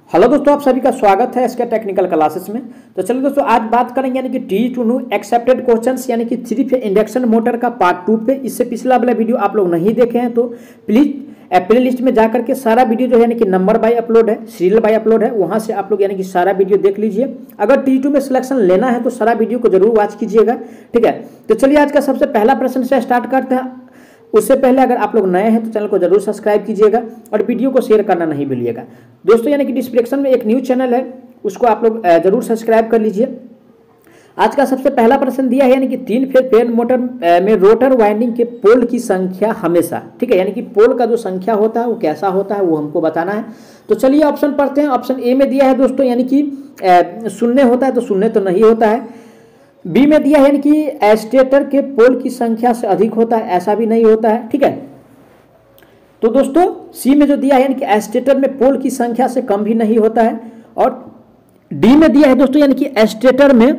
Hello दोस्तों, आप सभी का स्वागत है इसके टेक्निकल क्लासेस में। तो चलिए दोस्तों, आज बात करेंगे यानी कि टी2 एक्सेप्टेड क्वेश्चंस यानी कि 3 फेज इंडक्शन मोटर का पार्ट 2 पे। इससे पिछला वाला वीडियो आप लोग नहीं देखे हैं तो प्लीज प्ले लिस्ट में जाकर के सारा वीडियो जो है यानी कि नंबर बाय अपलोड है, सीरियल बाय अपलोड है, वहाँ से आप लोग यानी कि सारा वीडियो देख लीजिए। अगर टी2 में सिलेक्शन लेना है तो सारा वीडियो को जरूर वॉच कीजिएगा, ठीक है। तो चलिए आज का सबसे पहला प्रश्न से स्टार्ट करते हैं। उससे पहले अगर आप लोग नए हैं तो चैनल को जरूर सब्सक्राइब कीजिएगा और वीडियो को शेयर करना नहीं भूलिएगा दोस्तों। यानी कि डिस्क्रिप्शन में एक न्यूज चैनल है, उसको आप लोग जरूर सब्सक्राइब कर लीजिए। आज का सबसे पहला प्रश्न दिया है यानी कि 3 फेज प्रेरण मोटर में रोटर वाइंडिंग के पोल की संख्या हमेशा, ठीक है, यानी कि पोल का जो संख्या होता है वो कैसा होता है वो हमको बताना है। तो चलिए ऑप्शन पढ़ते हैं। ऑप्शन ए में दिया है दोस्तों यानी कि शून्य होता है, तो शून्य तो नहीं होता है। बी में दिया है यानी कि स्टेटर के पोल की संख्या से अधिक होता है, ऐसा भी नहीं होता है, ठीक है। तो दोस्तों सी में जो दिया है यानी कि स्टेटर में पोल की संख्या से कम भी नहीं होता है। और डी में दिया है दोस्तों यानी कि स्टेटर में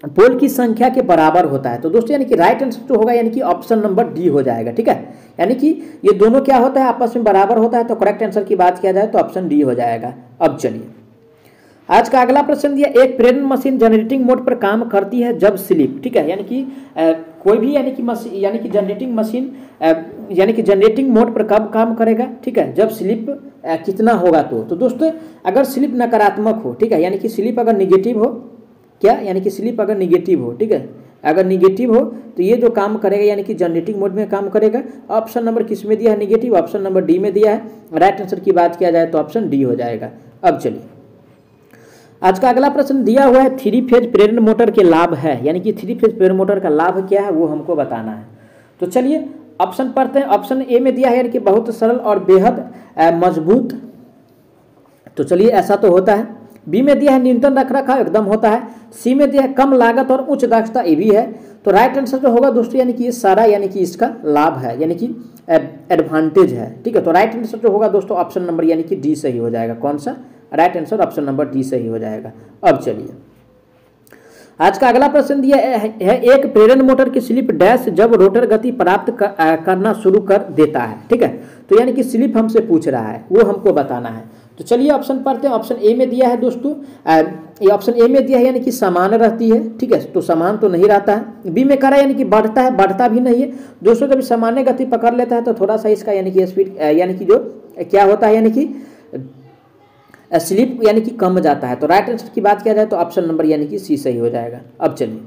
पोल की संख्या के बराबर होता है। तो दोस्तों यानी कि राइट आंसर जो होगा यानी कि ऑप्शन नंबर डी हो जाएगा, ठीक है। यानी कि ये दोनों क्या होता है, आपस में बराबर होता है। तो करेक्ट आंसर की बात किया जाए तो ऑप्शन डी हो जाएगा। अब चलिए आज का अगला प्रश्न दिया, एक प्रेरण मशीन जनरेटिंग मोड पर काम करती है जब स्लिप, ठीक है, यानी कि कोई भी यानी कि मशीन यानी कि जनरेटिंग मशीन यानी कि जनरेटिंग मोड पर कब काम करेगा, ठीक है, जब स्लिप कितना होगा। तो दोस्तों अगर स्लिप नकारात्मक हो, ठीक है, यानी कि स्लिप अगर निगेटिव हो, क्या यानी कि स्लिप अगर निगेटिव हो, ठीक है, अगर निगेटिव हो तो ये जो काम करेगा यानी कि जनरेटिंग मोड में काम करेगा। ऑप्शन नंबर किस में दिया है, निगेटिव, ऑप्शन नंबर डी में दिया है। राइट आंसर की बात किया जाए तो ऑप्शन डी हो जाएगा। अब चलिए आज का अगला प्रश्न दिया हुआ है, 3 फेज प्रेरण मोटर के लाभ है, यानी कि 3 फेज प्रेरण मोटर का लाभ क्या है वो हमको बताना है। तो चलिए ऑप्शन पढ़ते हैं। ऑप्शन ए में दिया है यानी कि बहुत सरल और बेहद मजबूत, तो चलिए ऐसा तो होता है। बी में दिया है न्यूनतम रखरखाव एकदम होता है। सी में दिया है कम लागत और उच्च दक्षता, ये भी है। तो राइट आंसर जो होगा दोस्तों यानी कि ये सारा यानी कि इसका लाभ है, यानी कि एडवांटेज है, ठीक है। तो राइट आंसर जो होगा दोस्तों ऑप्शन नंबर यानी कि डी सही हो जाएगा। कौन सा? Right answer option number D सही हो जाएगा। अब चलिए आज का अगला प्रश्न दिया है, एक प्रेरण मोटर की स्लिप डैश जब रोटर गति प्राप्त करना शुरू कर देता है, ठीक है। तो यानी कि स्लिप हमसे पूछ रहा है, वो हमको बताना है। तो चलिए ऑप्शन पढ़ते हैं। ऑप्शन ए में दिया है दोस्तों, ये ऑप्शन ए में दिया है यानी कि समान रहती है, ठीक है, तो समान तो नहीं रहता है। बी में कह रहा है यानी कि बढ़ता है, बढ़ता भी नहीं है दोस्तों। जब सामान्य गति पकड़ लेता है तो थोड़ा सा इसका यानी कि स्पीड यानी कि जो क्या होता है यानी कि स्लिप यानी कि कम जाता है। तो राइट आंसर की बात किया जाए तो ऑप्शन नंबर यानी कि सी सही हो जाएगा। अब चलिए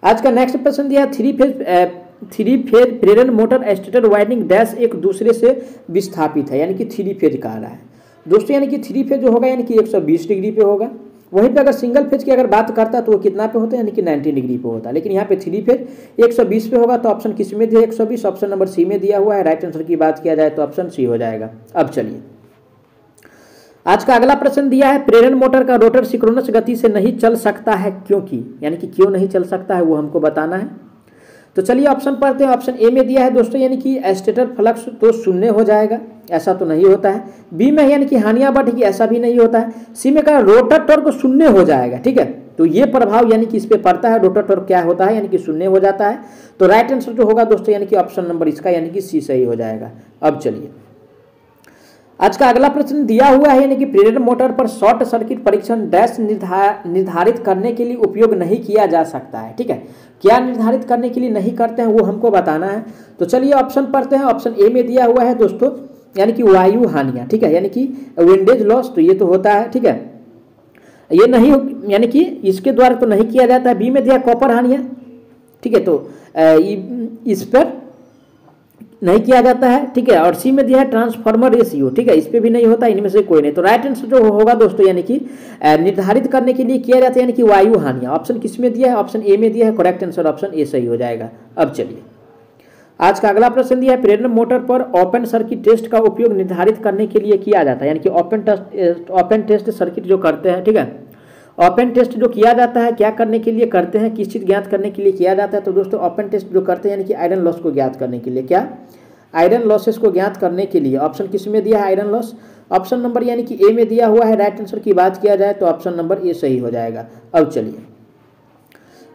आज का नेक्स्ट प्रश्न दिया है, 3 फेज प्रेरण मोटर स्टेटर वाइंडिंग डैश एक दूसरे से विस्थापित है, यानी कि 3 फेज कह रहा है दोस्तों। यानी कि 3 फेज जो होगा यानी कि 120 डिग्री पे होगा। वहीं पे अगर सिंगल फेज की अगर बात करता है तो वो कितना पे होता है, यानी कि 90 डिग्री पे होता है। लेकिन यहाँ पे 3 फेज 120 पे होगा। तो ऑप्शन किस में दिया है 120, ऑप्शन नंबर सी में दिया हुआ है। राइट आंसर की बात किया जाए तो ऑप्शन सी हो जाएगा। अब चलिए आज का अगला प्रश्न दिया है, प्रेरण मोटर का रोटर सिंक्रोनस गति से नहीं चल सकता है क्योंकि, यानी कि क्यों नहीं चल सकता है वो हमको बताना है। तो चलिए ऑप्शन पढ़ते हैं। ऑप्शन ए में दिया है दोस्तों यानी कि स्टेटर फ्लक्स तो शून्य हो जाएगा, ऐसा तो नहीं होता है। बी में यानी कि हानियां बढ़ेगी, ऐसा भी नहीं होता है। सी में कहा रोटर टॉर्क शून्य हो जाएगा, ठीक है, तो ये प्रभाव यानी कि इस पे पड़ता है। रोटर टॉर्क क्या होता है, यानी कि शून्य हो जाता है। तो राइट आंसर जो होगा दोस्तों यानी कि ऑप्शन नंबर इसका यानी कि सी सही हो जाएगा। अब चलिए आज का अगला प्रश्न दिया हुआ है, यानी कि प्रेरण मोटर पर शॉर्ट सर्किट परीक्षण डैश निर्धारित करने के लिए उपयोग नहीं किया जा सकता है, ठीक है। क्या निर्धारित करने के लिए नहीं करते हैं वो हमको बताना है। तो चलिए ऑप्शन पढ़ते हैं। ऑप्शन ए में दिया हुआ है दोस्तों यानी कि वायु हानियां, ठीक है, यानी कि विंडेज लॉस, तो ये तो होता है, ठीक है, ये नहीं यानी कि इसके द्वारा तो नहीं किया जाता है। बी में दिया कॉपर हानियां, ठीक है, तो इस पर नहीं किया जाता है, ठीक है। और सी में दिया है ट्रांसफार्मर रेशियो, ठीक है, इस पे भी नहीं होता, इनमें से कोई नहीं। तो राइट आंसर जो होगा दोस्तों यानी कि निर्धारित करने के लिए किया जाता है, यानी कि वायु हानियां। ऑप्शन किस में दिया है, ऑप्शन ए में दिया है। करेक्ट आंसर ऑप्शन ए सही हो जाएगा। अब चलिए आज का अगला प्रश्न दिया है, प्रेरण मोटर पर ओपन सर्किट टेस्ट का उपयोग निर्धारित करने के लिए किया जाता है, यानी कि ओपन टेस्ट सर्किट जो करते हैं, ठीक है, ओपन टेस्ट जो किया जाता है क्या करने के लिए करते हैं, किस चीज़ ज्ञात करने के लिए किया जाता है। तो दोस्तों ओपन टेस्ट जो करते हैं यानी कि आयरन लॉस को ज्ञात करने के लिए, क्या आयरन लॉसेस को ज्ञात करने के लिए। ऑप्शन किस में दिया है, आयरन लॉस, ऑप्शन नंबर यानी कि ए में दिया हुआ है। राइट आंसर की बात किया जाए तो ऑप्शन नंबर ए सही हो जाएगा। अब चलिए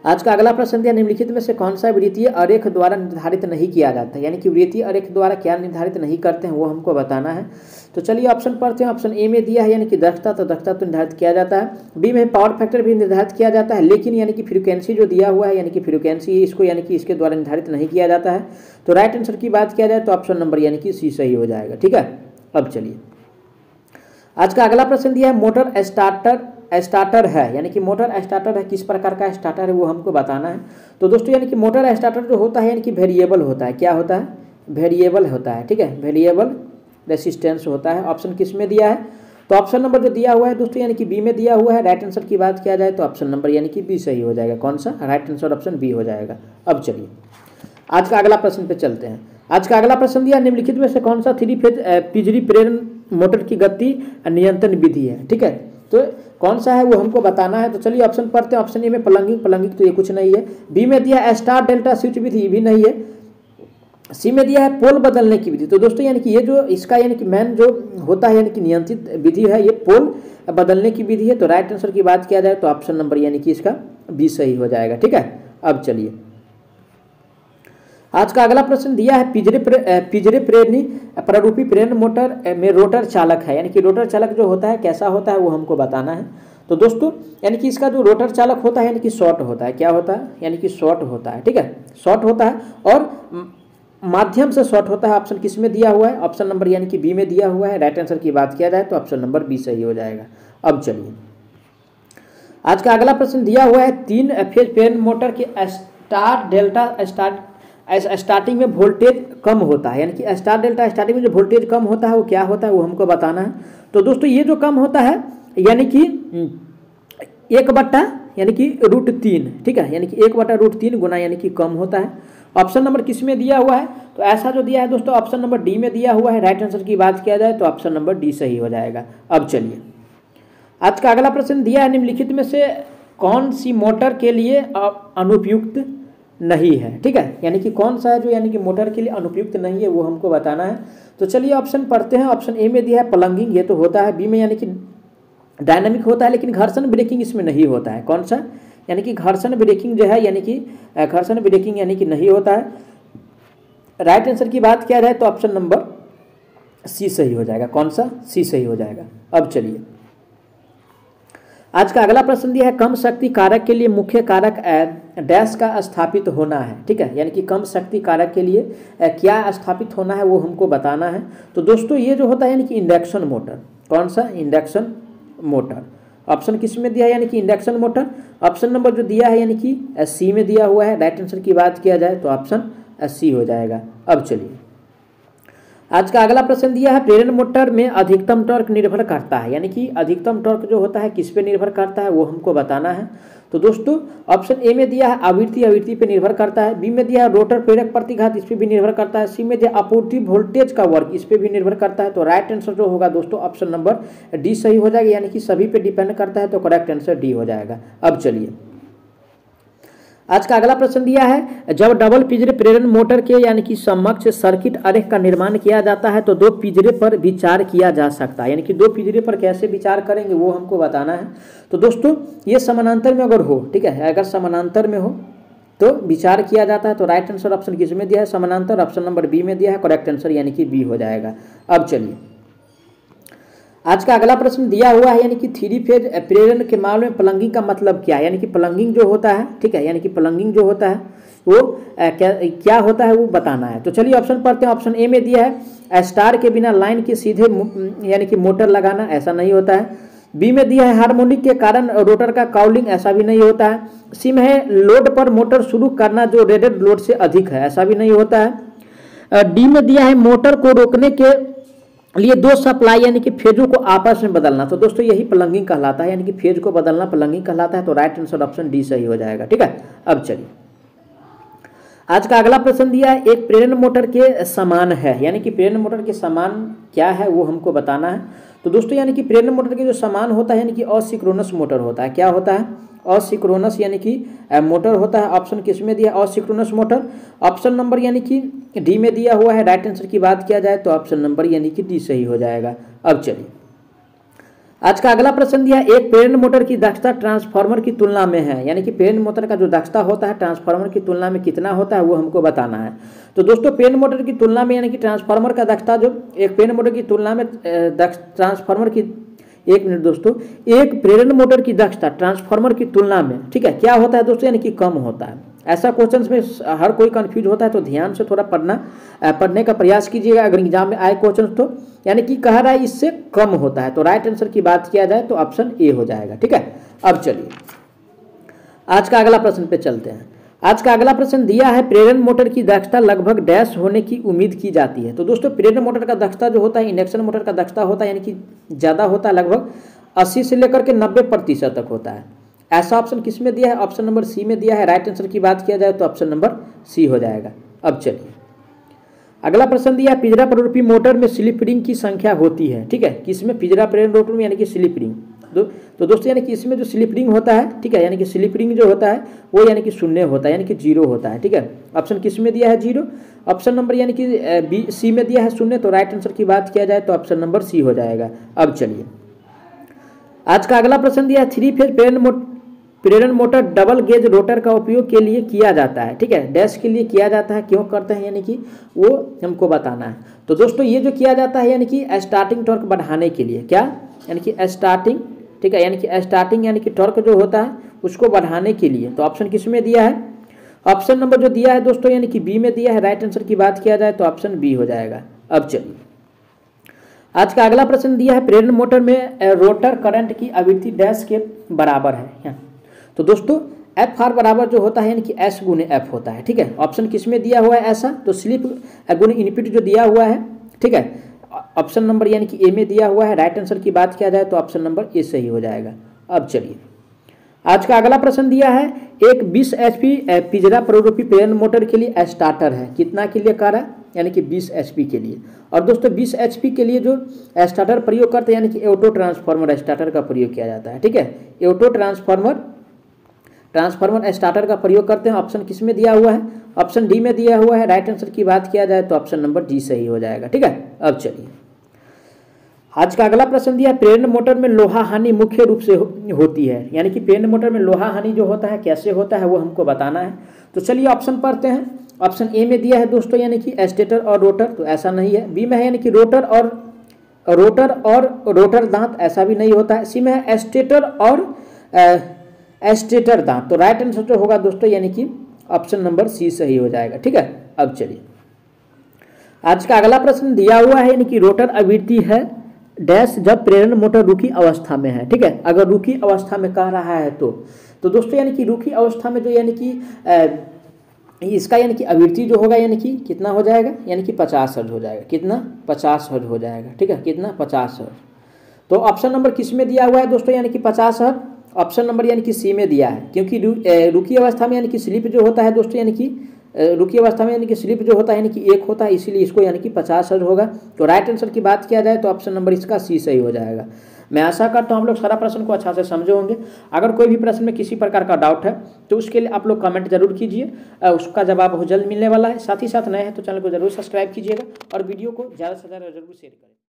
आज का अगला प्रश्न दिया, निम्नलिखित में से कौन सा वृत्तीय आरेख द्वारा निर्धारित नहीं किया जाता है, यानी कि वृत्तीय आरेख द्वारा क्या निर्धारित नहीं करते हैं वो हमको बताना है। तो चलिए ऑप्शन पढ़ते हैं। ऑप्शन ए में दिया है यानी कि दक्षता, तो दक्षता तो निर्धारित किया जाता है। बी में पावर फैक्टर भी निर्धारित किया जाता है, लेकिन यानी कि फ्रीक्वेंसी जो दिया हुआ है यानी कि फ्रीक्वेंसी इसको यानी कि इसके द्वारा निर्धारित नहीं किया जाता है। तो राइट आंसर की बात किया जाए तो ऑप्शन नंबर यानी कि सी सही हो जाएगा। ठीक है, अब चलिए आज का अगला प्रश्न दिया है, मोटर स्टार्टर है, यानी कि मोटर स्टार्टर है, किस प्रकार का स्टार्टर है वो हमको बताना है। तो दोस्तों यानी कि मोटर स्टार्टर जो होता है यानी कि वेरिएबल होता है, क्या होता है, वेरिएबल होता है। ठीक है, वेरिएबल रेसिस्टेंस होता है। ऑप्शन किस में दिया है, तो ऑप्शन नंबर जो दिया हुआ है दोस्तों यानी कि बी में दिया हुआ है। राइट आंसर की बात किया जाए तो ऑप्शन नंबर यानी कि बी सही हो जाएगा। कौन सा, राइट आंसर ऑप्शन बी हो जाएगा। अब चलिए आज का अगला प्रश्न पे चलते हैं। आज का अगला प्रश्न दिया, निम्नलिखित में से कौन सा 3 फेज पिजरी प्रेरण मोटर की गति नियंत्रण विधि है। ठीक है, तो कौन सा है वो हमको बताना है। तो चलिए ऑप्शन पढ़ते हैं। ऑप्शन ए में प्लंगिंग तो ये कुछ नहीं है। बी में दिया है स्टार डेल्टा स्विच विधि, ये भी नहीं है। सी में दिया है पोल बदलने की विधि। तो दोस्तों यानी कि ये जो इसका यानी कि मैन जो होता है यानी कि नियंत्रित विधि है, ये पोल बदलने की विधि है। तो राइट आंसर की बात किया जाए तो ऑप्शन नंबर यानी कि इसका बी सही हो जाएगा। ठीक है, अब चलिए आज का अगला प्रश्न दिया है, पिजरे प्रेरणी प्रारूपी प्रेरण मोटर में रोटर चालक है, यानी कि रोटर चालक जो होता है कैसा होता है वो हमको बताना है। तो दोस्तों यानी कि इसका जो रोटर चालक होता है यानी कि शॉर्ट होता है, क्या होता है, यानी कि शॉर्ट होता है। ठीक है, शॉर्ट होता है और माध्यम से शॉर्ट होता है। ऑप्शन किस में दिया हुआ है, ऑप्शन नंबर यानी कि बी में दिया हुआ है। राइट आंसर की बात किया जाए तो ऑप्शन नंबर बी सही हो जाएगा। अब चलिए आज का अगला प्रश्न दिया हुआ है, 3 फेज प्रेरण मोटर के स्टार डेल्टा स्टार्टिंग में वोल्टेज कम होता है, यानी कि स्टार डेल्टा स्टार्टिंग में जो वोल्टेज कम होता है वो क्या होता है वो हमको बताना है। तो दोस्तों ये जो कम होता है यानी कि 1/, यानी कि √3। ठीक है, यानी कि 1/√3 गुना यानी कि कम होता है। ऑप्शन नंबर किस में दिया हुआ है, तो ऐसा जो दिया है दोस्तों ऑप्शन नंबर डी में दिया हुआ है। राइट आंसर की बात किया जाए तो ऑप्शन नंबर डी सही हो जाएगा। अब चलिए आज का अगला प्रश्न दिया है, निम्नलिखित में से कौन सी मोटर के लिए अनुपयुक्त नहीं है। ठीक है, यानी कि कौन सा है जो यानी कि मोटर के लिए अनुपयुक्त नहीं है वो हमको बताना है। तो चलिए ऑप्शन पढ़ते हैं। ऑप्शन ए में दिया है प्लंगिंग, ये तो होता है। बी में यानी कि डायनामिक होता है लेकिन घर्षण ब्रेकिंग इसमें नहीं होता है। कौन सा, यानी कि घर्षण ब्रेकिंग जो है यानी कि घर्षण ब्रेकिंग यानी कि नहीं होता है। राइट आंसर की बात किया जाए तो ऑप्शन नंबर सी सही हो जाएगा। कौन सा, सी सही हो जाएगा। अब चलिए आज का अगला प्रश्न दिया है, कम शक्ति कारक के लिए मुख्य कारक डैश का स्थापित होना है। ठीक है, यानी कि कम शक्ति कारक के लिए क्या स्थापित होना है वो हमको बताना है। तो दोस्तों ये जो होता है यानी कि इंडक्शन मोटर। कौन सा, इंडक्शन मोटर। ऑप्शन किस में दिया है, यानी कि इंडक्शन मोटर। ऑप्शन नंबर जो दिया है यानी कि सी में दिया हुआ है। राइट आंसर की बात किया जाए तो ऑप्शन सी हो जाएगा। अब चलिए आज का अगला प्रश्न दिया है, प्रेरण मोटर में अधिकतम टॉर्क निर्भर करता है, यानी कि अधिकतम टॉर्क जो होता है किस पे निर्भर करता है वो हमको बताना है। तो दोस्तों ऑप्शन ए में दिया है आवृत्ति पे निर्भर करता है। बी में दिया है रोटर प्रेरक प्रतिघात, इस पे भी निर्भर करता है। सी में दिया आपूर्ति वोल्टेज का वर्ग, इस पे भी निर्भर करता है। तो राइट आंसर जो होगा दोस्तों ऑप्शन नंबर डी सही हो जाएगा, यानी कि सभी पे डिपेंड करता है। तो करेक्ट आंसर डी हो जाएगा। अब चलिए आज का अगला प्रश्न दिया है, जब डबल पिजरे प्रेरण मोटर के यानी कि समकक्ष सर्किट आरेख का निर्माण किया जाता है तो 2 पिजरे पर विचार किया जा सकता है, यानी कि 2 पिजरे पर कैसे विचार करेंगे वो हमको बताना है। तो दोस्तों ये समानांतर में अगर हो, ठीक है, अगर समानांतर में हो तो विचार किया जाता है। तो राइट आंसर ऑप्शन किस में दिया है, समानांतर। ऑप्शन नंबर बी में दिया है, करेक्ट आंसर यानी कि बी हो जाएगा। अब चलिए आज का अगला प्रश्न दिया हुआ है, यानी कि 3 फेज प्रेरण के मामले में प्लंगिंग का मतलब क्या है, यानी कि प्लंगिंग जो होता है, ठीक है, यानी कि प्लंगिंग जो होता है वो क्या होता है वो बताना है। तो चलिए ऑप्शन पढ़ते हैं। ऑप्शन ए में दिया है स्टार के बिना लाइन के सीधे यानी कि मोटर लगाना, ऐसा नहीं होता है। बी में दिया है हार्मोनिक के कारण रोटर का काउलिंग, ऐसा भी नहीं होता है। सी में है लोड पर मोटर शुरू करना जो रेटेड लोड से अधिक है, ऐसा भी नहीं होता है। डी में दिया है मोटर को रोकने के लिए 2 सप्लाई यानी कि फेजों को आपस में बदलना। तो दोस्तों यही प्लंगिंग कहलाता है, यानी कि फेज को बदलना प्लंगिंग कहलाता है। तो राइट आंसर ऑप्शन डी सही हो जाएगा। ठीक है, अब चलिए आज का अगला प्रश्न दिया है, एक प्रेरण मोटर के समान है, यानी कि प्रेरण मोटर के समान क्या है वो हमको बताना है। तो दोस्तों यानी कि प्रेरण मोटर के जो समान होता है यानी कि असिंक्रोनस मोटर होता है। क्या होता है, असिंक्रोनस यानी कि मोटर होता है। ऑप्शन किस में दिया, असिंक्रोनस मोटर। ऑप्शन नंबर यानी कि डी में दिया हुआ है। राइट आंसर की बात किया जाए तो ऑप्शन नंबर यानी कि डी सही हो जाएगा। अब चलिए आज का अगला प्रश्न दिया, एक प्रेरण मोटर की दक्षता ट्रांसफार्मर की तुलना में है, यानी कि प्रेरण मोटर का जो दक्षता होता है ट्रांसफार्मर की तुलना में कितना होता है वो हमको बताना है। तो दोस्तों प्रेरण मोटर की तुलना में यानी कि ट्रांसफार्मर का दक्षता जो एक प्रेरण मोटर की तुलना में ट्रांसफार्मर की, एक मिनट दोस्तों, एक प्रेरण मोटर की दक्षता ट्रांसफार्मर की तुलना में, ठीक है, क्या होता है दोस्तों, यानी कि कम होता है। ऐसा क्वेश्चन में हर कोई कंफ्यूज होता है, तो ध्यान से थोड़ा पढ़ने का प्रयास कीजिएगा अगर एग्जाम में आए क्वेश्चन तो। यानी कि कह रहा है इससे कम होता है, तो राइट आंसर की बात किया जाए तो ऑप्शन ए हो जाएगा। ठीक है, अब चलिए आज का अगला प्रश्न पे चलते हैं। आज का अगला प्रश्न दिया है, प्रेरण मोटर की दक्षता लगभग डैश होने की उम्मीद की जाती है। तो दोस्तों प्रेरण मोटर का दक्षता जो होता है इंडक्शन मोटर का दक्षता होता है यानी कि ज़्यादा होता है, लगभग 80 से लेकर के 90% तक होता है। ऐसा ऑप्शन किस में दिया है, ऑप्शन नंबर सी में दिया है। राइट आंसर की बात किया जाए तो ऑप्शन नंबर सी हो जाएगा। अब चलिए अगला प्रश्न दिया है, पिंजरा प्ररूपी मोटर में स्लिप रिंग की संख्या होती है। ठीक है, किसमें, पिंजरा प्रेरण रोटर में यानी कि स्लिप रिंग। तो दोस्तों यानी कि इसमें जो स्लिप रिंग होता है, ठीक है, यानी कि स्लिप रिंग जो होता है वो यानी कि शून्य होता है, यानी कि 0 होता है। ठीक है, ऑप्शन किस में दिया है, 0। ऑप्शन नंबर यानी कि बी सी में दिया है 0, तो राइट आंसर की बात किया जाए तो ऑप्शन नंबर सी हो जाएगा। अब चलिए आज का अगला प्रश्न दिया है, 3 फेज प्रेरण मोटर डबल गेज रोटर का उपयोग के लिए किया जाता है। ठीक है, डैश के लिए किया जाता है, क्यों करते हैं यानी कि वो हमको बताना है। तो दोस्तों ये जो किया जाता है यानी कि स्टार्टिंग टॉर्क बढ़ाने के लिए, क्या, यानी कि स्टार्टिंग, ठीक है, यानी कि स्टार्टिंग यानी कि टॉर्क जो होता है उसको बढ़ाने के लिए। तो ऑप्शन किस में दिया है, ऑप्शन नंबर जो दिया है दोस्तों यानी कि बी में दिया है। राइट आंसर की बात किया जाए तो ऑप्शन बी हो जाएगा। अब चलिए आज का अगला प्रश्न दिया है, प्रेरण मोटर में रोटर करंट की आवृत्ति डैश के बराबर है। तो दोस्तों एफ आर बराबर जो होता है यानी कि एस गुने एफ होता है। ठीक है, ऑप्शन किस में दिया हुआ है ऐसा, तो स्लिप गुने इनपुट जो दिया हुआ है। ठीक है, ऑप्शन नंबर यानी कि ए में दिया हुआ है। राइट आंसर की बात किया जाए तो ऑप्शन नंबर ए सही हो जाएगा। अब चलिए आज का अगला प्रश्न दिया है, एक 20 HP पिंजरा प्ररूपी प्रेरण मोटर के लिए स्टार्टर है, कितना के लिए कह रहा है, यानी कि 20 HP के लिए। और दोस्तों 20 HP के लिए जो स्टार्टर प्रयोग करते हैं यानी कि ऑटो ट्रांसफार्मर स्टार्टर का प्रयोग किया जाता है। ठीक है, ऑटो ट्रांसफार्मर स्टार्टर का प्रयोग करते हैं। ऑप्शन किस में दिया हुआ है, ऑप्शन डी में दिया हुआ है। राइट आंसर की बात किया जाए तो ऑप्शन नंबर डी सही हो जाएगा। ठीक है, अब चलिए आज का अगला प्रश्न दिया, प्रेरण मोटर में लोहा हानि मुख्य रूप से होती है, यानी कि प्रेरण मोटर में लोहा हानि जो होता है कैसे होता है वो हमको बताना है। तो चलिए ऑप्शन पढ़ते हैं। ऑप्शन ए में दिया है दोस्तों यानी कि स्टेटर और रोटर, तो ऐसा नहीं है। बी में है यानी कि रोटर और रोटर दांत, ऐसा भी नहीं होता है। सी में है स्टेटर और स्टेटर दांत, तो राइट आंसर जो होगा दोस्तों यानी कि ऑप्शन नंबर सी सही हो जाएगा। ठीक है, अब चलिए आज का अगला प्रश्न दिया हुआ है, यानी कि रोटर आवृत्ति है डैश जब प्रेरण मोटर रुकी अवस्था में है। ठीक है, अगर रुकी अवस्था में कह रहा है तो दोस्तों यानी कि रुकी अवस्था में जो यानी कि इसका यानी कि आवृत्ति जो होगा यानी कि कितना हो जाएगा, यानी कि 50 हर्ट्ज हो जाएगा। कितना, 50 हर्ट्ज हो जाएगा। ठीक है, कितना, 50 हर्ट्ज। तो ऑप्शन नंबर किस में दिया हुआ है दोस्तों, यानी कि 50 हर्ट्ज। ऑप्शन नंबर यानी कि सी में दिया है, क्योंकि रुकी अवस्था में यानी कि स्लिप जो होता है दोस्तों, यानी कि रुकी अवस्था में यानी कि स्लिप जो होता है यानी कि 1 होता है, इसीलिए इसको यानी कि 50 हर्ट्ज होगा। तो राइट आंसर की बात किया जाए तो ऑप्शन नंबर इसका सी सही हो जाएगा। मैं आशा करता हूँ आप लोग सारा प्रश्न को अच्छा से समझे होंगे। अगर कोई भी प्रश्न में किसी प्रकार का डाउट है तो उसके लिए आप लोग कमेंट जरूर कीजिए, उसका जवाब बहुत जल्द मिलने वाला है। साथ ही साथ नए हैं तो चैनल को जरूर सब्सक्राइब कीजिएगा और वीडियो को ज़्यादा से ज़्यादा जरूर शेयर करें।